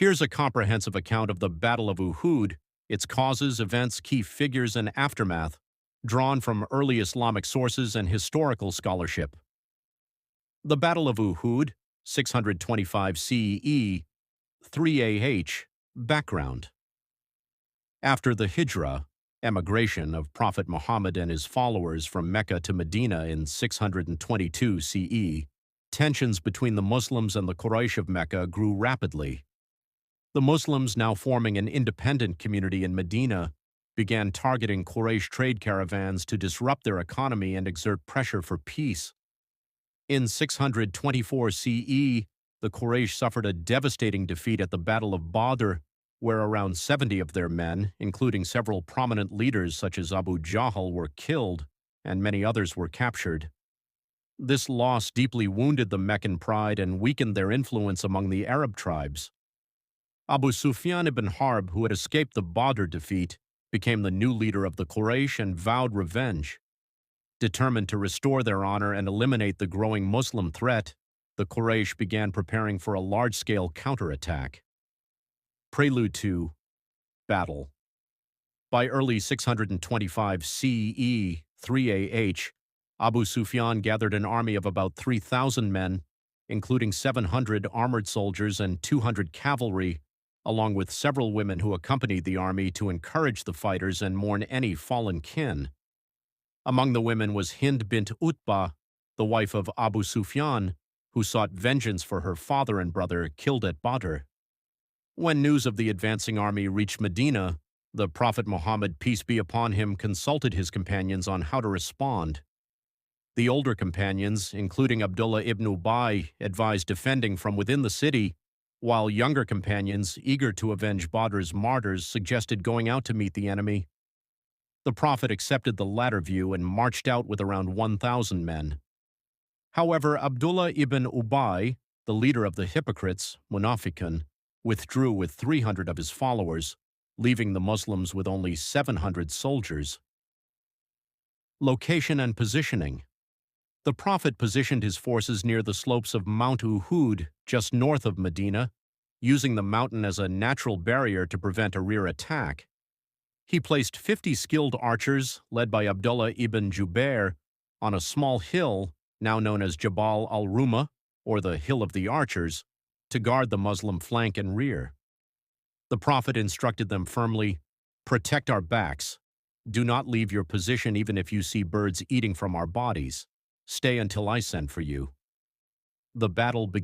Here's a comprehensive account of the Battle of Uhud, its causes, events, key figures, and aftermath, drawn from early Islamic sources and historical scholarship. The Battle of Uhud, 625 CE, 3 AH, background. After the Hijrah, emigration of Prophet Muhammad and his followers from Mecca to Medina in 622 CE, tensions between the Muslims and the Quraysh of Mecca grew rapidly. The Muslims, now forming an independent community in Medina, began targeting Quraysh trade caravans to disrupt their economy and exert pressure for peace. In 624 CE, the Quraysh suffered a devastating defeat at the Battle of Badr, where around 70 of their men, including several prominent leaders such as Abu Jahl, were killed, and many others were captured. This loss deeply wounded the Meccan pride and weakened their influence among the Arab tribes. Abu Sufyan ibn Harb, who had escaped the Badr defeat, became the new leader of the Quraysh and vowed revenge. Determined to restore their honor and eliminate the growing Muslim threat, the Quraysh began preparing for a large-scale counterattack. Prelude to Battle. By early 625 CE, 3 AH, Abu Sufyan gathered an army of about 3,000 men, including 700 armored soldiers and 200 cavalry, along with several women who accompanied the army to encourage the fighters and mourn any fallen kin. Among the women was Hind bint Utbah, the wife of Abu Sufyan, who sought vengeance for her father and brother killed at Badr. When news of the advancing army reached Medina, the Prophet Muhammad, peace be upon him, consulted his companions on how to respond. The older companions, including Abdullah ibn Ubay, advised defending from within the city, while younger companions, eager to avenge Badr's martyrs, suggested going out to meet the enemy. The Prophet accepted the latter view and marched out with around 1,000 men. However, Abdullah ibn Ubay, the leader of the hypocrites, Munafiqun, withdrew with 300 of his followers, leaving the Muslims with only 700 soldiers. Location and positioning. The Prophet positioned his forces near the slopes of Mount Uhud, just north of Medina, using the mountain as a natural barrier to prevent a rear attack. He placed 50 skilled archers, led by Abdullah ibn Jubair, on a small hill, now known as Jabal al-Rumah, or the Hill of the Archers, to guard the Muslim flank and rear. The Prophet instructed them firmly, "Protect our backs. Do not leave your position even if you see birds eating from our bodies. Stay until I send for you." The battle began.